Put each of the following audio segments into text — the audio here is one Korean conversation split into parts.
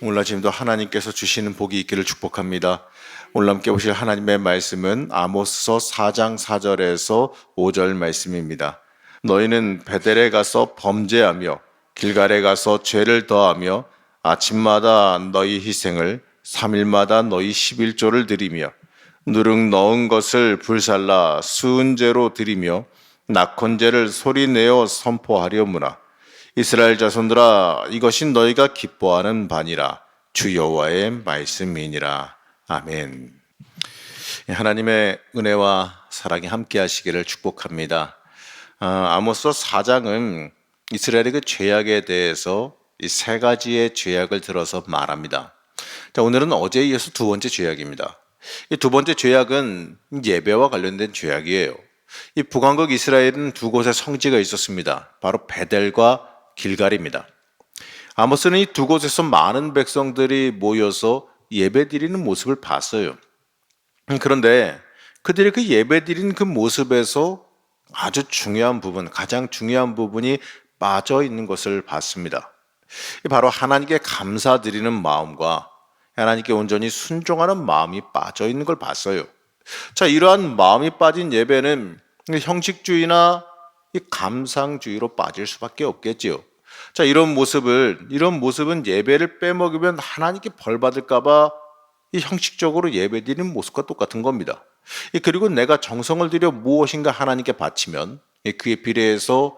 오늘 아침도 하나님께서 주시는 복이 있기를 축복합니다. 오늘 함께 보실 하나님의 말씀은 아모스서 4장 4절에서 5절 말씀입니다. 너희는 베델에 가서 범죄하며 길갈에 가서 죄를 더하며 아침마다 너희 희생을 3일마다 너희 11조를 드리며 누룩 넣은 것을 불살라 수은제로 드리며 낙헌제를 소리내어 선포하려무나. 이스라엘 자손들아, 이것이 너희가 기뻐하는 바니라. 주 여호와의 말씀이니라. 아멘. 하나님의 은혜와 사랑이 함께 하시기를 축복합니다. 아모스 4장은 이스라엘의 그 죄악에 대해서 이 세 가지의 죄악을 들어서 말합니다. 자, 오늘은 어제에 이어서 두 번째 죄악입니다. 이 두 번째 죄악은 예배와 관련된 죄악이에요. 이 북왕국 이스라엘은 두 곳에 성지가 있었습니다. 바로 베델과 길갈입니다. 아모스는 이 두 곳에서 많은 백성들이 모여서 예배 드리는 모습을 봤어요. 그런데 그들이 그 예배 드리는 그 모습에서 아주 중요한 부분, 가장 중요한 부분이 빠져 있는 것을 봤습니다. 바로 하나님께 감사드리는 마음과 하나님께 온전히 순종하는 마음이 빠져 있는 걸 봤어요. 자, 이러한 마음이 빠진 예배는 형식주의나 이 감상주의로 빠질 수밖에 없겠지요. 자, 이런 모습은 예배를 빼먹으면 하나님께 벌 받을까봐 이 형식적으로 예배드리는 모습과 똑같은 겁니다. 그리고 내가 정성을 들여 무엇인가 하나님께 바치면 그에 비례해서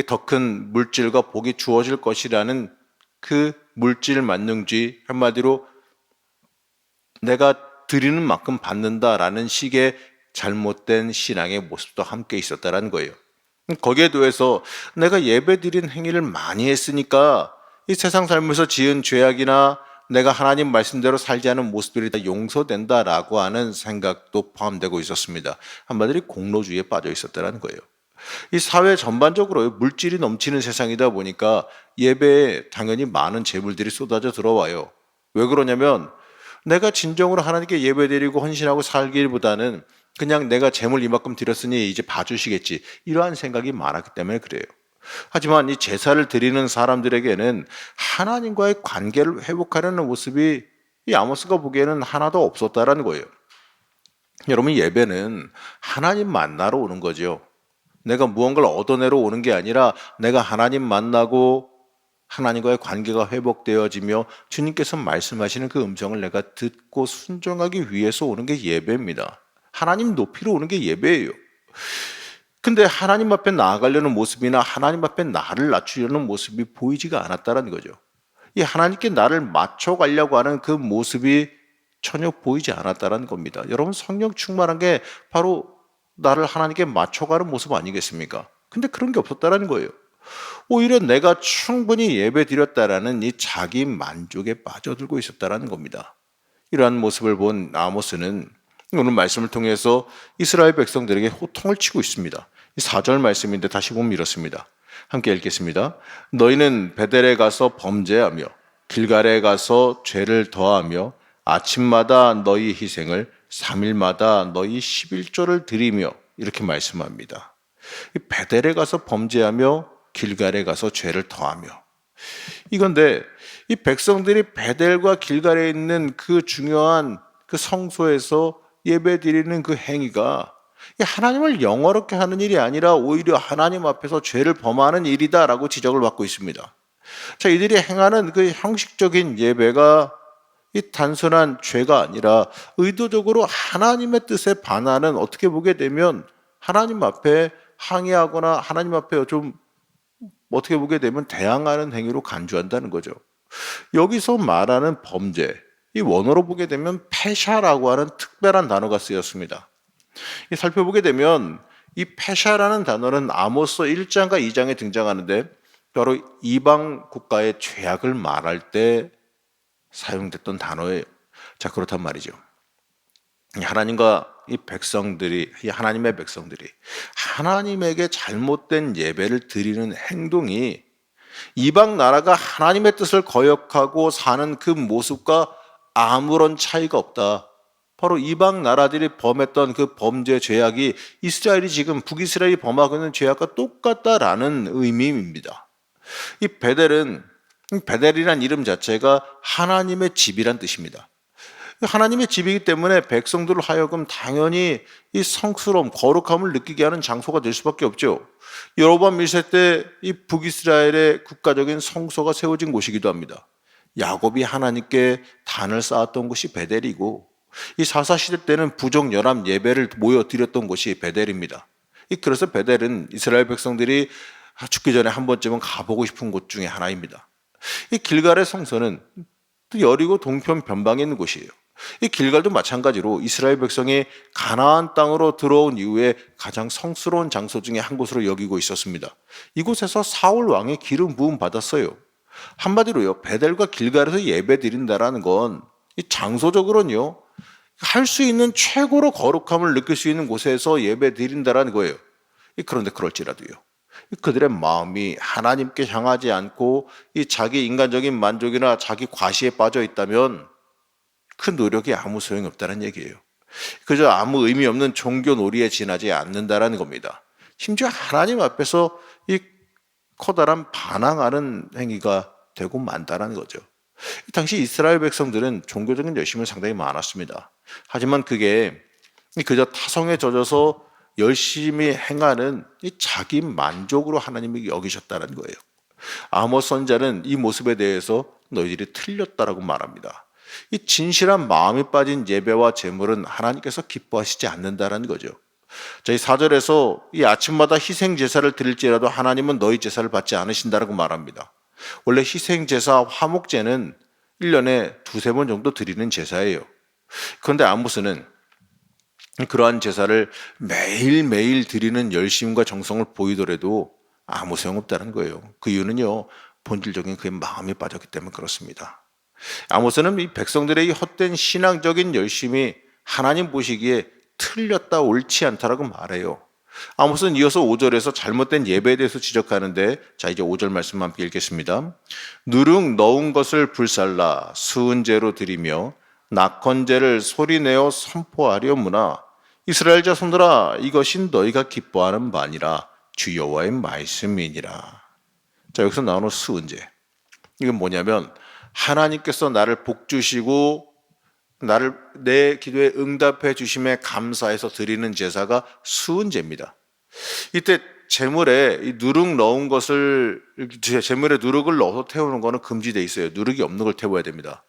더 큰 물질과 복이 주어질 것이라는 그 물질 만능주의, 한마디로 내가 드리는 만큼 받는다라는 식의 잘못된 신앙의 모습도 함께 있었다는 거예요. 거기에 더해서 내가 예배드린 행위를 많이 했으니까 이 세상 살면서 지은 죄악이나 내가 하나님 말씀대로 살지 않은 모습들이 다 용서된다라고 하는 생각도 포함되고 있었습니다. 한마디로 공로주의에 빠져 있었다는 거예요. 이 사회 전반적으로 물질이 넘치는 세상이다 보니까 예배에 당연히 많은 재물들이 쏟아져 들어와요. 왜 그러냐면 내가 진정으로 하나님께 예배드리고 헌신하고 살기보다는 그냥 내가 재물 이만큼 드렸으니 이제 봐주시겠지, 이러한 생각이 많았기 때문에 그래요. 하지만 이 제사를 드리는 사람들에게는 하나님과의 관계를 회복하려는 모습이 이 아모스가 보기에는 하나도 없었다라는 거예요. 여러분, 예배는 하나님 만나러 오는 거죠. 내가 무언가를 얻어내러 오는 게 아니라 내가 하나님 만나고 하나님과의 관계가 회복되어지며 주님께서 말씀하시는 그 음성을 내가 듣고 순종하기 위해서 오는 게 예배입니다. 하나님 높이로 오는 게 예배예요. 근데 하나님 앞에 나아가려는 모습이나 하나님 앞에 나를 낮추려는 모습이 보이지가 않았다는 거죠. 이 하나님께 나를 맞춰가려고 하는 그 모습이 전혀 보이지 않았다는 겁니다. 여러분, 성령 충만한 게 바로 나를 하나님께 맞춰가는 모습 아니겠습니까? 근데 그런 게 없었다는 거예요. 오히려 내가 충분히 예배 드렸다라는 이 자기 만족에 빠져들고 있었다는 겁니다. 이러한 모습을 본 아모스는 오늘 말씀을 통해서 이스라엘 백성들에게 호통을 치고 있습니다. 4절 말씀인데 다시 보면 이렇습니다. 함께 읽겠습니다. 너희는 베델에 가서 범죄하며 길갈에 가서 죄를 더하며 아침마다 너희 희생을 3일마다 너희 11조를 드리며, 이렇게 말씀합니다. 베델에 가서 범죄하며 길갈에 가서 죄를 더하며, 이건데 이 백성들이 베델과 길갈에 있는 그 중요한 그 성소에서 예배드리는 그 행위가 하나님을 영화롭게 하는 일이 아니라 오히려 하나님 앞에서 죄를 범하는 일이다라고 지적을 받고 있습니다. 자, 이들이 행하는 그 형식적인 예배가 이 단순한 죄가 아니라 의도적으로 하나님의 뜻에 반하는, 어떻게 보게 되면 하나님 앞에 항의하거나 하나님 앞에 좀 어떻게 보게 되면 대항하는 행위로 간주한다는 거죠. 여기서 말하는 범죄, 이 원어로 보게 되면 페샤라고 하는 특별한 단어가 쓰였습니다. 살펴보게 되면 이 페샤라는 단어는 아모스 1장과 2장에 등장하는데 바로 이방 국가의 죄악을 말할 때 사용됐던 단어예요. 자, 그렇단 말이죠. 하나님과 하나님의 백성들이 하나님에게 잘못된 예배를 드리는 행동이 이방 나라가 하나님의 뜻을 거역하고 사는 그 모습과 아무런 차이가 없다. 바로 이방 나라들이 범했던 그 범죄 죄악이 이스라엘이 지금 북이스라엘이 범하고 있는 죄악과 똑같다라는 의미입니다. 이 베델은 베델이란 이름 자체가 하나님의 집이란 뜻입니다. 하나님의 집이기 때문에 백성들을 하여금 당연히 이 성스러움, 거룩함을 느끼게 하는 장소가 될 수밖에 없죠. 여로보암 1세 때 이 북이스라엘의 국가적인 성소가 세워진 곳이기도 합니다. 야곱이 하나님께 단을 쌓았던 곳이 베델이고, 이 사사 시대 때는 부족 연합 예배를 모여 드렸던 곳이 베델입니다. 그래서 베델은 이스라엘 백성들이 죽기 전에 한 번쯤은 가보고 싶은 곳 중에 하나입니다. 이 길갈의 성소는 또 여리고 동편 변방에 있는 곳이에요. 이 길갈도 마찬가지로 이스라엘 백성이 가나안 땅으로 들어온 이후에 가장 성스러운 장소 중에 한 곳으로 여기고 있었습니다. 이곳에서 사울 왕의 기름 부음 받았어요. 한마디로요, 베델과 길갈에서 예배 드린다라는 건 이 장소적으로는요, 할 수 있는 최고로 거룩함을 느낄 수 있는 곳에서 예배 드린다라는 거예요. 그런데 그럴지라도요, 그들의 마음이 하나님께 향하지 않고 이 자기 인간적인 만족이나 자기 과시에 빠져 있다면 그 노력이 아무 소용이 없다는 얘기예요. 그저 아무 의미 없는 종교 놀이에 지나지 않는다라는 겁니다. 심지어 하나님 앞에서 이 커다란 반항하는 행위가 되고 만다라는 거죠. 당시 이스라엘 백성들은 종교적인 열심이 상당히 많았습니다. 하지만 그게 그저 타성에 젖어서 열심히 행하는 이 자기 만족으로 하나님이 여기셨다는 거예요. 아모스 선지자는 이 모습에 대해서 너희들이 틀렸다라고 말합니다. 이 진실한 마음이 빠진 예배와 제물은 하나님께서 기뻐하시지 않는다라는 거죠. 저희 4절에서 이 아침마다 희생 제사를 드릴지라도 하나님은 너희 제사를 받지 않으신다라고 말합니다. 원래 희생 제사, 화목제는 1년에 두세 번 정도 드리는 제사예요. 그런데 아모스는 그러한 제사를 매일매일 드리는 열심과 정성을 보이더라도 아무 소용없다는 거예요. 그 이유는요, 본질적인 그의 마음이 빠졌기 때문에 그렇습니다. 아모스는 이 백성들의 이 헛된 신앙적인 열심이 하나님 보시기에 틀렸다, 옳지 않다라고 말해요. 아모스는 이어서 5절에서 잘못된 예배에 대해서 지적하는데, 자 이제 5절 말씀 함께 읽겠습니다. 누룩 넣은 것을 불살라 수은제로 드리며 낙헌제를 소리내어 선포하려무나 이스라엘 자손들아, 이것이 너희가 기뻐하는 바니라 주 여호와의 말씀이니라. 자, 여기서 나오는 수은제, 이건 뭐냐면 하나님께서 나를 복 주시고 나를 내 기도에 응답해 주심에 감사해서 드리는 제사가 수은제입니다. 이때 제물에 이 누룩 넣은 것을, 제물에 누룩을 넣어서 태우는 것은 금지돼 있어요. 누룩이 없는 걸 태워야 됩니다.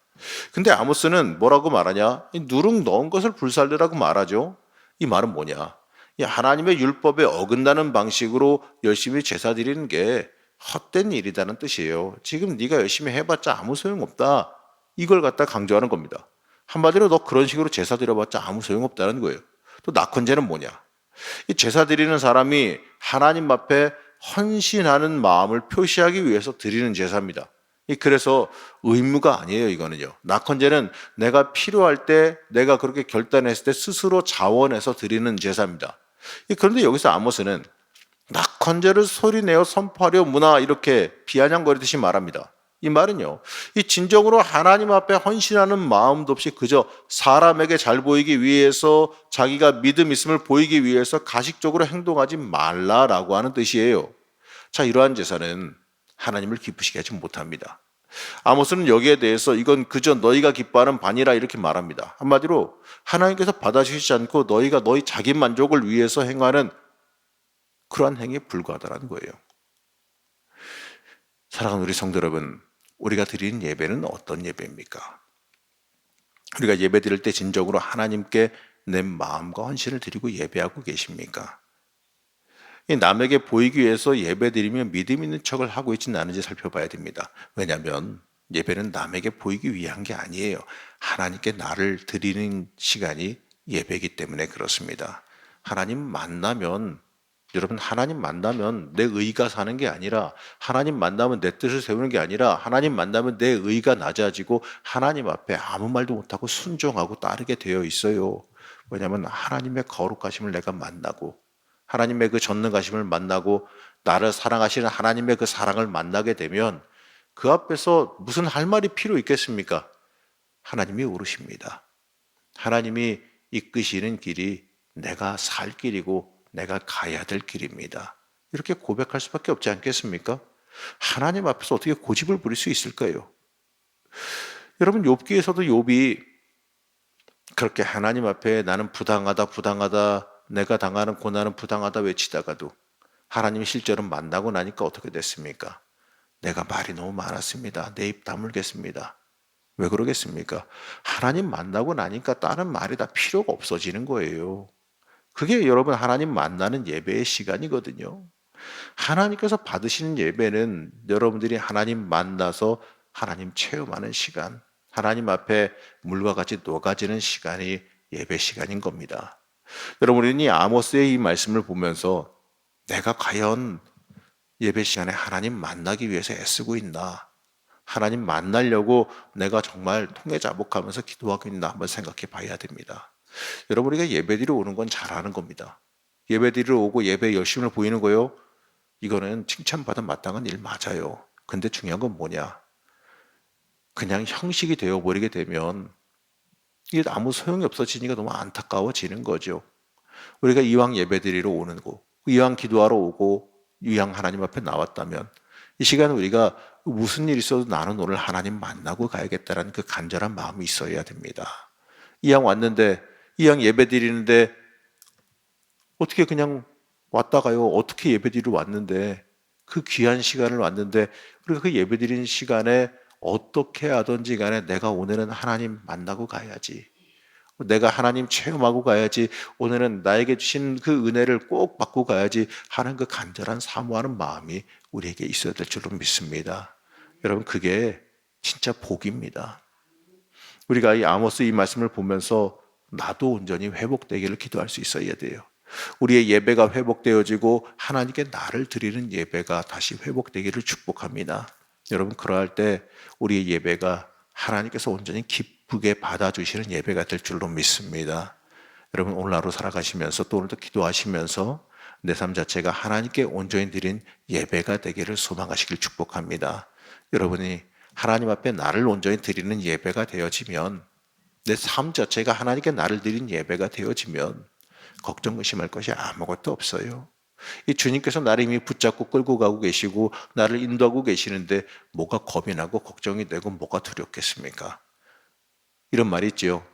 근데 아모스는 뭐라고 말하냐? 이 누룩 넣은 것을 불살르라고 말하죠. 이 말은 뭐냐? 이 하나님의 율법에 어긋나는 방식으로 열심히 제사 드리는 게 헛된 일이라는 뜻이에요. 지금 네가 열심히 해봤자 아무 소용없다, 이걸 갖다 강조하는 겁니다. 한마디로 너 그런 식으로 제사 드려봤자 아무 소용없다는 거예요. 또 낙헌제는 뭐냐? 이 제사 드리는 사람이 하나님 앞에 헌신하는 마음을 표시하기 위해서 드리는 제사입니다. 그래서 의무가 아니에요. 이거는요, 낙헌제는 내가 필요할 때, 내가 그렇게 결단했을 때 스스로 자원해서 드리는 제사입니다. 그런데 여기서 아모스는 낙헌제를 소리내어 선포하려 무나 이렇게 비아냥거리듯이 말합니다. 이 말은요, 이 진정으로 하나님 앞에 헌신하는 마음도 없이 그저 사람에게 잘 보이기 위해서, 자기가 믿음 있음을 보이기 위해서 가식적으로 행동하지 말라라고 하는 뜻이에요. 자, 이러한 제사는 하나님을 기쁘시게 하지 못합니다. 아모스는 여기에 대해서 이건 그저 너희가 기뻐하는 바니라 이렇게 말합니다. 한마디로 하나님께서 받아주시지 않고 너희가 너희 자기 만족을 위해서 행하는 그러한 행위에 불과하다는 거예요. 사랑하는 우리 성도 여러분, 우리가 드리는 예배는 어떤 예배입니까? 우리가 예배 드릴 때 진정으로 하나님께 내 마음과 헌신을 드리고 예배하고 계십니까? 남에게 보이기 위해서 예배 드리면 믿음 있는 척을 하고 있지는 않은지 살펴봐야 됩니다. 왜냐하면 예배는 남에게 보이기 위한 게 아니에요. 하나님께 나를 드리는 시간이 예배이기 때문에 그렇습니다. 여러분, 하나님 만나면 내 의가 사는 게 아니라, 하나님 만나면 내 뜻을 세우는 게 아니라, 하나님 만나면 내 의가 낮아지고 하나님 앞에 아무 말도 못하고 순종하고 따르게 되어 있어요. 왜냐하면 하나님의 거룩하심을 내가 만나고, 하나님의 그 전능하심을 만나고, 나를 사랑하시는 하나님의 그 사랑을 만나게 되면 그 앞에서 무슨 할 말이 필요 있겠습니까? 하나님이 오르십니다. 하나님이 이끄시는 길이 내가 살 길이고 내가 가야 될 길입니다. 이렇게 고백할 수밖에 없지 않겠습니까? 하나님 앞에서 어떻게 고집을 부릴 수 있을까요? 여러분, 욥기에서도 욥이 그렇게 하나님 앞에 나는 부당하다, 부당하다, 내가 당하는 고난은 부당하다 외치다가도 하나님 실제로 만나고 나니까 어떻게 됐습니까? 내가 말이 너무 많았습니다. 내 입 다물겠습니다. 왜 그러겠습니까? 하나님 만나고 나니까 다른 말이 다 필요가 없어지는 거예요. 그게 여러분 하나님 만나는 예배의 시간이거든요. 하나님께서 받으시는 예배는 여러분들이 하나님 만나서 하나님 체험하는 시간, 하나님 앞에 물과 같이 녹아지는 시간이 예배 시간인 겁니다. 여러분이 아모스의 이 말씀을 보면서 내가 과연 예배 시간에 하나님 만나기 위해서 애쓰고 있나? 하나님 만나려고 내가 정말 통회자복하면서 기도하고 있나 한번 생각해 봐야 됩니다. 여러분, 우리가 예배드리러 오는 건 잘하는 겁니다. 예배드리러 오고 예배에 열심을 보이는 거요. 이거는 칭찬받은 마땅한 일 맞아요. 근데 중요한 건 뭐냐? 그냥 형식이 되어버리게 되면 이게 아무 소용이 없어지니까 너무 안타까워지는 거죠. 우리가 이왕 예배드리러 오는 거, 이왕 기도하러 오고 이왕 하나님 앞에 나왔다면 이 시간에 우리가 무슨 일이 있어도 나는 오늘 하나님 만나고 가야겠다라는 그 간절한 마음이 있어야 됩니다. 이왕 왔는데, 이왕 예배드리는데 어떻게 그냥 왔다가요? 어떻게 예배드리러 왔는데 그 귀한 시간을 왔는데 우리가 그 예배드리는 시간에 어떻게 하든지 간에 내가 오늘은 하나님 만나고 가야지. 내가 하나님 체험하고 가야지. 오늘은 나에게 주신 그 은혜를 꼭 받고 가야지 하는 그 간절한 사모하는 마음이 우리에게 있어야 될 줄로 믿습니다. 여러분, 그게 진짜 복입니다. 우리가 이 아모스 이 말씀을 보면서 나도 온전히 회복되기를 기도할 수 있어야 돼요. 우리의 예배가 회복되어지고 하나님께 나를 드리는 예배가 다시 회복되기를 축복합니다. 여러분, 그러할 때 우리의 예배가 하나님께서 온전히 기쁘게 받아주시는 예배가 될 줄로 믿습니다. 여러분, 오늘 하루 살아가시면서 또 오늘도 기도하시면서 내 삶 자체가 하나님께 온전히 드린 예배가 되기를 소망하시길 축복합니다. 여러분이 하나님 앞에 나를 온전히 드리는 예배가 되어지면, 내 삶 자체가 하나님께 나를 드린 예배가 되어지면 걱정 의심할 것이 아무것도 없어요. 이 주님께서 나를 이미 붙잡고 끌고 가고 계시고 나를 인도하고 계시는데 뭐가 겁이 나고 걱정이 되고 뭐가 두렵겠습니까? 이런 말이 있지요.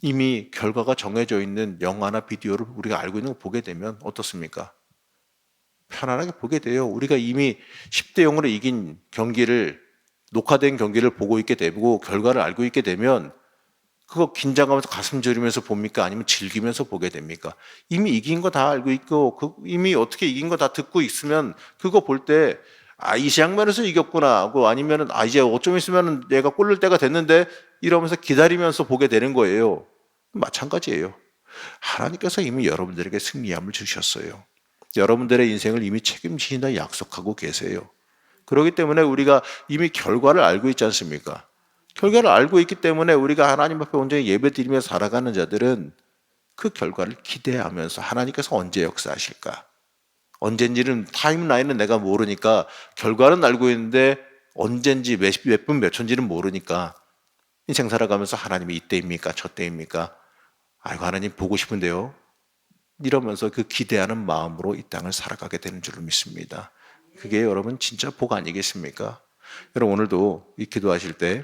이미 결과가 정해져 있는 영화나 비디오를 우리가 알고 있는 거 보게 되면 어떻습니까? 편안하게 보게 돼요. 우리가 이미 10대 0으로 이긴 경기를, 녹화된 경기를 보고 있게 되고 결과를 알고 있게 되면 그거 긴장하면서 가슴 졸이면서 봅니까? 아니면 즐기면서 보게 됩니까? 이미 이긴 거 다 알고 있고 이미 어떻게 이긴 거 다 듣고 있으면 그거 볼 때 이 장면에서 이겼구나 하고 아니면은 이제 어쩜 있으면 얘가 골 넣을 때가 됐는데 이러면서 기다리면서 보게 되는 거예요. 마찬가지예요. 하나님께서 이미 여러분들에게 승리함을 주셨어요. 여러분들의 인생을 이미 책임지신다 약속하고 계세요. 그렇기 때문에 우리가 이미 결과를 알고 있지 않습니까? 결과를 알고 있기 때문에 우리가 하나님 앞에 온전히 예배드리며 살아가는 자들은 그 결과를 기대하면서 하나님께서 언제 역사하실까? 언젠지는 타임라인은 내가 모르니까 결과는 알고 있는데 언젠지 몇 분 몇 초인지는 모르니까 인생 살아가면서 하나님이 이때입니까? 저때입니까? 아이고 하나님 보고 싶은데요. 이러면서 그 기대하는 마음으로 이 땅을 살아가게 되는 줄로 믿습니다. 그게 여러분 진짜 복 아니겠습니까? 여러분, 오늘도 이 기도하실 때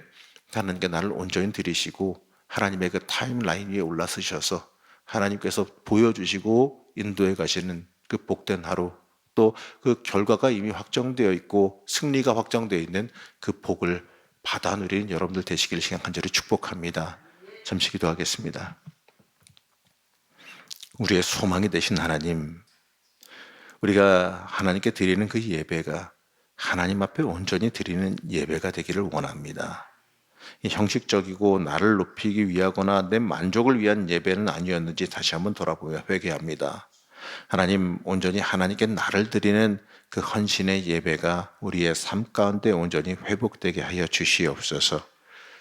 하나님께 나를 온전히 드리시고 하나님의 그 타임라인 위에 올라서셔서 하나님께서 보여주시고 인도해 가시는 그 복된 하루, 또 그 결과가 이미 확정되어 있고 승리가 확정되어 있는 그 복을 받아 누리는 여러분들 되시기를 시간 간절히 축복합니다. 잠시 기도하겠습니다. 우리의 소망이 되신 하나님, 우리가 하나님께 드리는 그 예배가 하나님 앞에 온전히 드리는 예배가 되기를 원합니다. 형식적이고 나를 높이기 위하거나 내 만족을 위한 예배는 아니었는지 다시 한번 돌아보며 회개합니다. 하나님, 온전히 하나님께 나를 드리는 그 헌신의 예배가 우리의 삶 가운데 온전히 회복되게 하여 주시옵소서.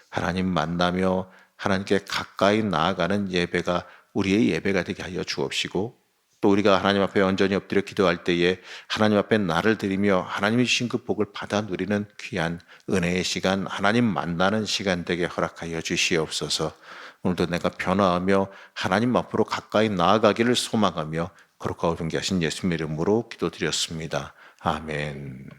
하나님 만나며 하나님께 가까이 나아가는 예배가 우리의 예배가 되게 하여 주옵시고, 또 우리가 하나님 앞에 온전히 엎드려 기도할 때에 하나님 앞에 나를 드리며 하나님이 주신 그 복을 받아 누리는 귀한 은혜의 시간, 하나님 만나는 시간 되게 허락하여 주시옵소서. 오늘도 내가 변화하며 하나님 앞으로 가까이 나아가기를 소망하며 거룩하고 존귀하신 예수님의 이름으로 기도드렸습니다. 아멘.